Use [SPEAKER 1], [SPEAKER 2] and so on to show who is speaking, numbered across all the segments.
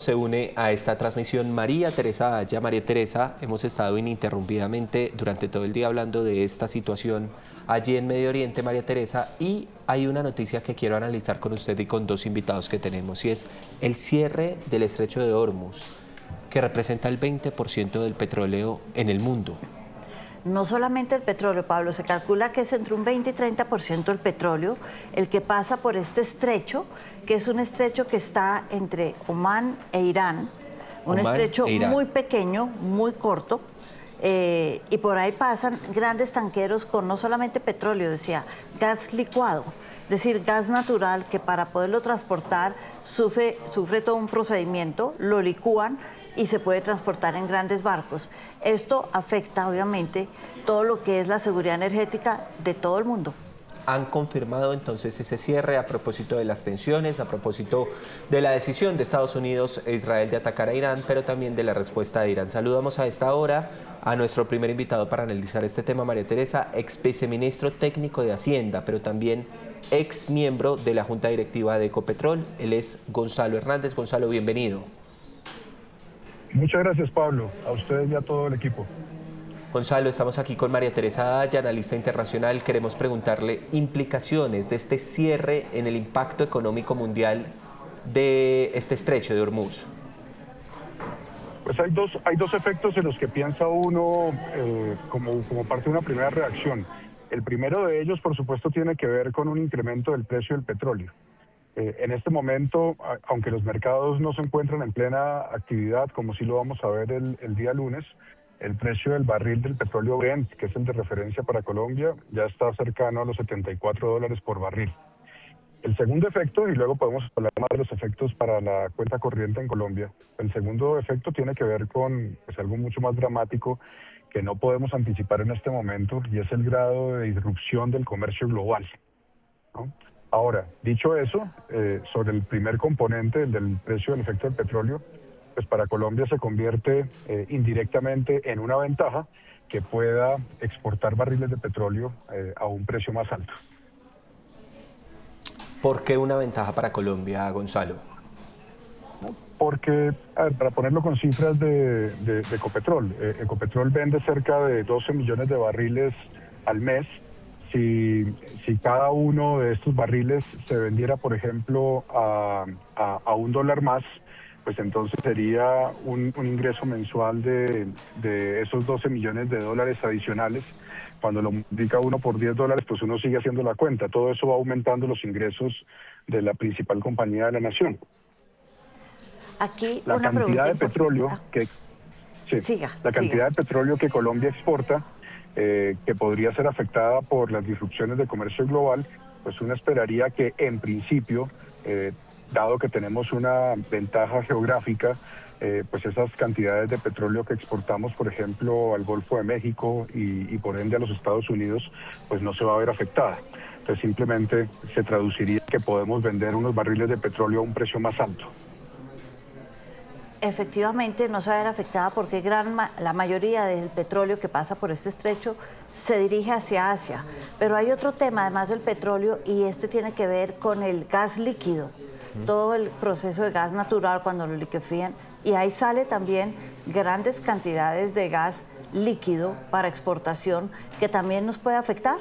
[SPEAKER 1] se une a esta transmisión María Teresa Aya. María Teresa, hemos estado ininterrumpidamente durante todo el día hablando de esta situación allí en Medio Oriente, María Teresa, y hay una noticia que quiero analizar con usted y con dos invitados que tenemos, y es el cierre del estrecho de Hormuz, que representa el 20% del petróleo en el mundo.
[SPEAKER 2] No solamente el petróleo, Pablo, se calcula que es entre un 20 y 30% del petróleo el que pasa por este estrecho, que es un estrecho que está entre Omán e Irán, un estrecho muy pequeño, muy corto, y por ahí pasan grandes tanqueros con no solamente petróleo, decía, gas licuado, es decir, gas natural que para poderlo transportar sufre todo un procedimiento, lo licúan y se puede transportar en grandes barcos. Esto afecta, obviamente, todo lo que es la seguridad energética de todo el mundo.
[SPEAKER 1] ¿Han confirmado entonces ese cierre a propósito de las tensiones, a propósito de la decisión de Estados Unidos e Israel de atacar a Irán, pero también de la respuesta de Irán? Saludamos a esta hora a nuestro primer invitado para analizar este tema, María Teresa, ex viceministro técnico de Hacienda, pero también ex miembro de la Junta Directiva de Ecopetrol. Él es Gonzalo Hernández. Gonzalo, bienvenido.
[SPEAKER 3] Muchas gracias, Pablo, a ustedes y a todo el equipo.
[SPEAKER 1] Gonzalo, estamos aquí con María Teresa Aya, analista internacional. Queremos preguntarle implicaciones de este cierre en el impacto económico mundial de este estrecho de Hormuz.
[SPEAKER 3] Pues hay dos efectos en los que piensa uno como parte de una primera reacción. El primero de ellos, por supuesto, tiene que ver con un incremento del precio del petróleo. En este momento, aunque los mercados no se encuentran en plena actividad, como sí lo vamos a ver el día lunes, el precio del barril del petróleo Brent, que es el de referencia para Colombia, ya está cercano a los $74 por barril. El segundo efecto, y luego podemos hablar más de los efectos para la cuenta corriente en Colombia, el segundo efecto tiene que ver con algo mucho más dramático que no podemos anticipar en este momento, y es el grado de disrupción del comercio global, ¿no? Ahora, dicho eso, sobre el primer componente, el del precio del efecto del petróleo, pues para Colombia se convierte indirectamente en una ventaja que pueda exportar barriles de petróleo a un precio más alto.
[SPEAKER 1] ¿Por qué una ventaja para Colombia, Gonzalo?
[SPEAKER 3] Porque, para ponerlo con cifras de Ecopetrol, Ecopetrol vende cerca de 12 millones de barriles al mes. Si cada uno de estos barriles se vendiera, por ejemplo, a $1 más, pues entonces sería un ingreso mensual de esos 12 millones de dólares adicionales. Cuando lo multiplica uno por $10, pues uno sigue haciendo la cuenta. Todo eso va aumentando los ingresos de la principal compañía de la nación.
[SPEAKER 2] Aquí
[SPEAKER 3] la cantidad de petróleo que de petróleo que Colombia exporta, que podría ser afectada por las disrupciones de comercio global, pues uno esperaría que en principio, dado que tenemos una ventaja geográfica, pues esas cantidades de petróleo que exportamos, por ejemplo, al Golfo de México y por ende a los Estados Unidos, pues no se va a ver afectada. Entonces simplemente se traduciría que podemos vender unos barriles de petróleo a un precio más alto.
[SPEAKER 2] Efectivamente no se va a ver afectada porque la mayoría del petróleo que pasa por este estrecho se dirige hacia Asia. Pero hay otro tema además del petróleo, y este tiene que ver con el gas líquido, todo el proceso de gas natural cuando lo liquefían, y ahí sale también grandes cantidades de gas líquido para exportación que también nos puede afectar.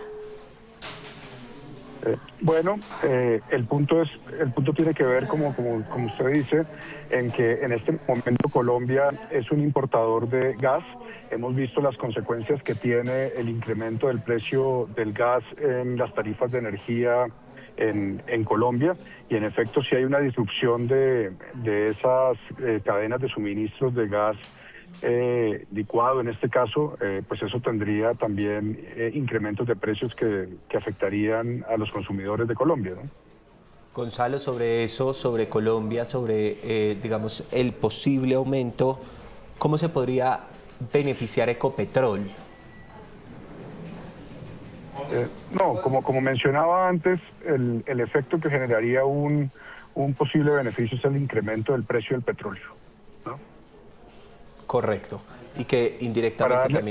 [SPEAKER 3] El punto tiene que ver, como usted dice, en que en este momento Colombia es un importador de gas. Hemos visto las consecuencias que tiene el incremento del precio del gas en las tarifas de energía en Colombia, y en efecto si hay una disrupción de esas cadenas de suministros de gas licuado, en este caso, pues eso tendría también incrementos de precios que afectarían a los consumidores de Colombia, ¿no?
[SPEAKER 1] Gonzalo, sobre eso, sobre Colombia, sobre digamos el posible aumento, ¿cómo se podría beneficiar Ecopetrol?
[SPEAKER 3] Como mencionaba antes, el efecto que generaría un posible beneficio es el incremento del precio del petróleo, ¿no?
[SPEAKER 1] Correcto. Y que indirectamente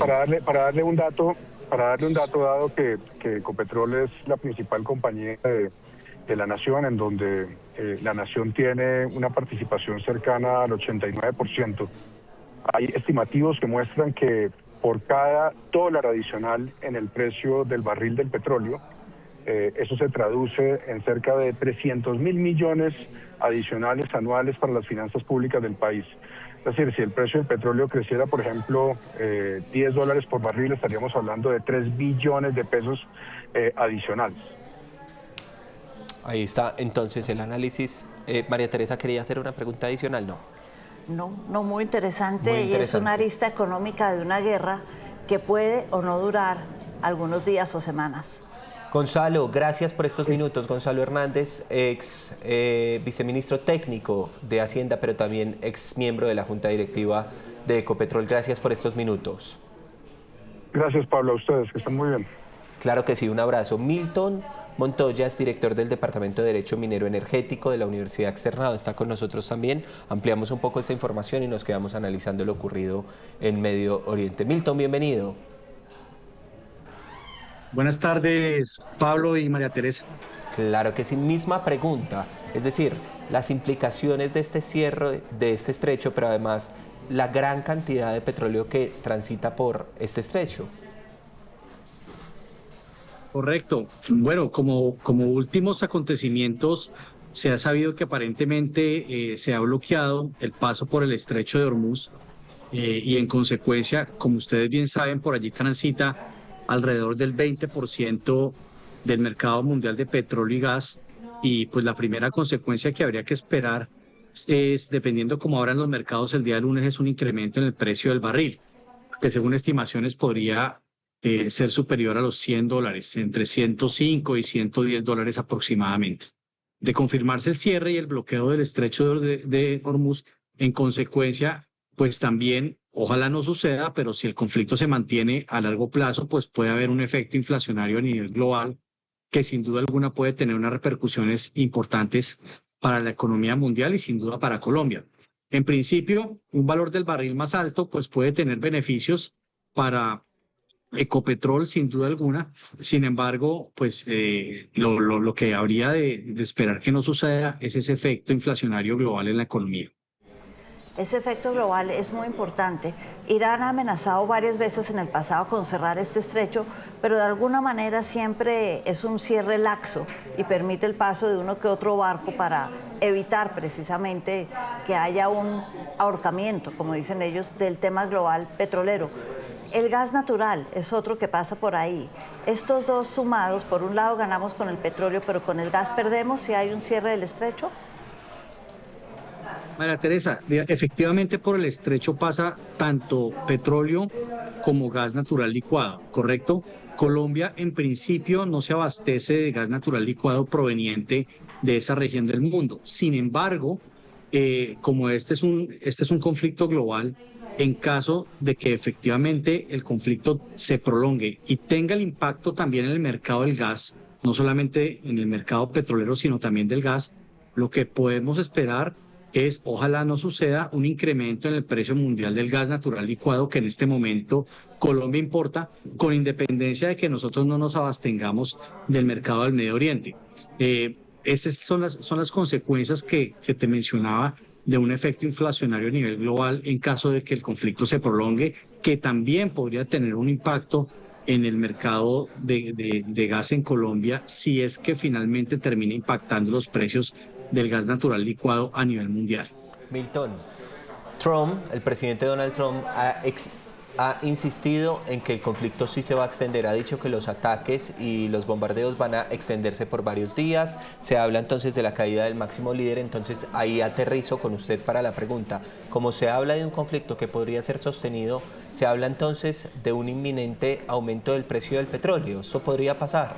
[SPEAKER 3] para darle un dato, dado que Ecopetrol es la principal compañía la nación, en donde la nación tiene una participación cercana al 89%. Hay estimativos que muestran que por cada dólar adicional en el precio del barril del petróleo, eso se traduce en cerca de 300.000 millones adicionales anuales para las finanzas públicas del país. Es decir, si el precio del petróleo creciera, por ejemplo, $10 por barril, estaríamos hablando de 3 billones de pesos adicionales.
[SPEAKER 1] Ahí está entonces el análisis. María Teresa, ¿quería hacer una pregunta adicional? No.
[SPEAKER 2] No, muy interesante,
[SPEAKER 1] Muy
[SPEAKER 2] y es una
[SPEAKER 1] interesante.
[SPEAKER 2] arista económica de una guerra que puede o no durar algunos días o semanas.
[SPEAKER 1] Gonzalo, gracias por estos minutos. Gonzalo Hernández, ex viceministro técnico de Hacienda, pero también ex miembro de la Junta Directiva de Ecopetrol. Gracias por estos minutos.
[SPEAKER 3] Gracias, Pablo, a ustedes, que están muy bien.
[SPEAKER 1] Claro que sí, un abrazo. Milton Montoya es director del Departamento de Derecho Minero Energético de la Universidad Externado. Está con nosotros también. Ampliamos un poco esta información y nos quedamos analizando lo ocurrido en Medio Oriente. Milton, bienvenido.
[SPEAKER 4] Buenas tardes, Pablo y María Teresa.
[SPEAKER 1] Claro que sí, misma pregunta. Es decir, las implicaciones de este cierre, de este estrecho, pero además la gran cantidad de petróleo que transita por este estrecho.
[SPEAKER 4] Correcto. Bueno, como últimos acontecimientos, se ha sabido que aparentemente se ha bloqueado el paso por el estrecho de Hormuz y en consecuencia, como ustedes bien saben, por allí transita alrededor del 20% del mercado mundial de petróleo y gas, y pues la primera consecuencia que habría que esperar es, dependiendo cómo abran los mercados el día lunes, es un incremento en el precio del barril, que según estimaciones podría ser superior a los $100, entre 105 y $110 aproximadamente. De confirmarse el cierre y el bloqueo del estrecho de Hormuz, en consecuencia, pues también, ojalá no suceda, pero si el conflicto se mantiene a largo plazo, pues puede haber un efecto inflacionario a nivel global que sin duda alguna puede tener unas repercusiones importantes para la economía mundial y sin duda para Colombia. En principio, un valor del barril más alto pues puede tener beneficios para Ecopetrol, sin duda alguna. Sin embargo, pues lo que habría de esperar que no suceda es ese efecto inflacionario global en la economía.
[SPEAKER 2] Ese efecto global es muy importante. Irán ha amenazado varias veces en el pasado con cerrar este estrecho, pero de alguna manera siempre es un cierre laxo y permite el paso de uno que otro barco para evitar precisamente que haya un ahorcamiento, como dicen ellos, del tema global petrolero. El gas natural es otro que pasa por ahí. Estos dos sumados, por un lado ganamos con el petróleo, pero con el gas perdemos si hay un cierre del estrecho.
[SPEAKER 4] María Teresa, efectivamente por el estrecho pasa tanto petróleo como gas natural licuado, ¿correcto? Colombia en principio no se abastece de gas natural licuado proveniente de esa región del mundo. Sin embargo, como este es un conflicto global, en caso de que efectivamente el conflicto se prolongue y tenga el impacto también en el mercado del gas, no solamente en el mercado petrolero, sino también del gas, lo que podemos esperar es, ojalá no suceda, un incremento en el precio mundial del gas natural licuado que en este momento Colombia importa, con independencia de que nosotros no nos abastengamos del mercado del Medio Oriente. Esas son las consecuencias que te mencionaba de un efecto inflacionario a nivel global en caso de que el conflicto se prolongue, que también podría tener un impacto en el mercado de gas en Colombia si es que finalmente termina impactando los precios del gas natural licuado a nivel mundial.
[SPEAKER 1] Milton, el presidente Donald Trump ha insistido en que el conflicto sí se va a extender. Ha dicho que los ataques y los bombardeos van a extenderse por varios días. Se habla entonces de la caída del máximo líder. Entonces ahí aterrizo con usted para la pregunta. Como se habla de un conflicto que podría ser sostenido, se habla entonces de un inminente aumento del precio del petróleo. ¿Esto podría pasar?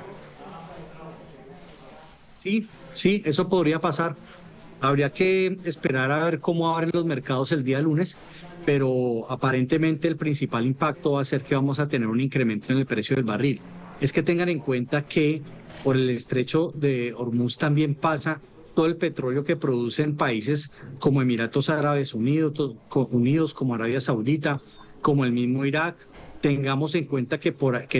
[SPEAKER 4] Sí, eso podría pasar. Habría que esperar a ver cómo abren los mercados el día lunes, pero aparentemente el principal impacto va a ser que vamos a tener un incremento en el precio del barril. Es que tengan en cuenta que por el estrecho de Hormuz también pasa todo el petróleo que producen países como Emiratos Árabes Unidos, como Arabia Saudita, como el mismo Irak. Tengamos en cuenta que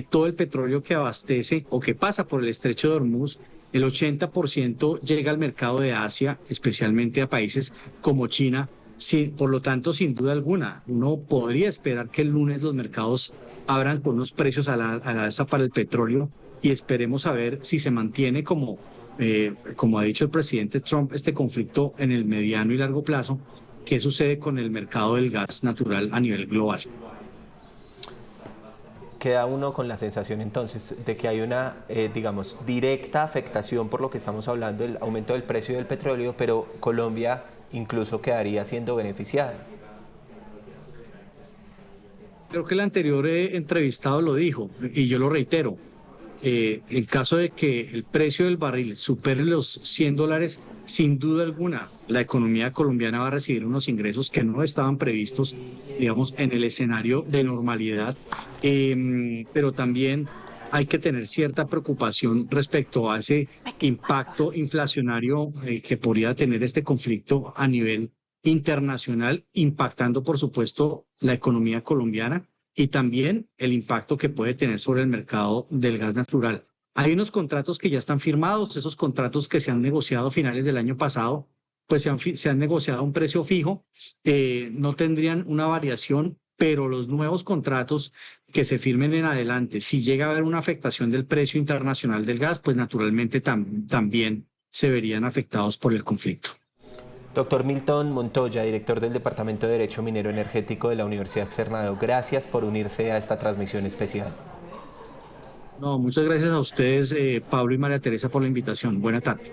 [SPEAKER 4] todo el petróleo que abastece o que pasa por el estrecho de Hormuz el 80% llega al mercado de Asia, especialmente a países como China. Sí, por lo tanto, sin duda alguna, uno podría esperar que el lunes los mercados abran con unos precios a la alza para el petróleo y esperemos a ver si se mantiene como ha dicho el presidente Trump, este conflicto en el mediano y largo plazo. ¿Qué sucede con el mercado del gas natural a nivel global?
[SPEAKER 1] Queda uno con la sensación entonces de que hay una, digamos, directa afectación por lo que estamos hablando del aumento del precio del petróleo, pero Colombia incluso quedaría siendo beneficiada.
[SPEAKER 4] Creo que el anterior entrevistado lo dijo y yo lo reitero. En caso de que el precio del barril supere los $100, sin duda alguna, la economía colombiana va a recibir unos ingresos que no estaban previstos, digamos, en el escenario de normalidad, pero también hay que tener cierta preocupación respecto a ese impacto inflacionario que podría tener este conflicto a nivel internacional, impactando, por supuesto, la economía colombiana y también el impacto que puede tener sobre el mercado del gas natural. Hay unos contratos que ya están firmados, esos contratos que se han negociado a finales del año pasado, pues se han negociado a un precio fijo, no tendrían una variación, pero los nuevos contratos que se firmen en adelante, si llega a haber una afectación del precio internacional del gas, pues naturalmente también se verían afectados por el conflicto.
[SPEAKER 1] Doctor Milton Montoya, director del Departamento de Derecho Minero Energético de la Universidad Externado, gracias por unirse a esta transmisión especial.
[SPEAKER 4] No, muchas gracias a ustedes, Pablo y María Teresa, por la invitación. Buena tarde.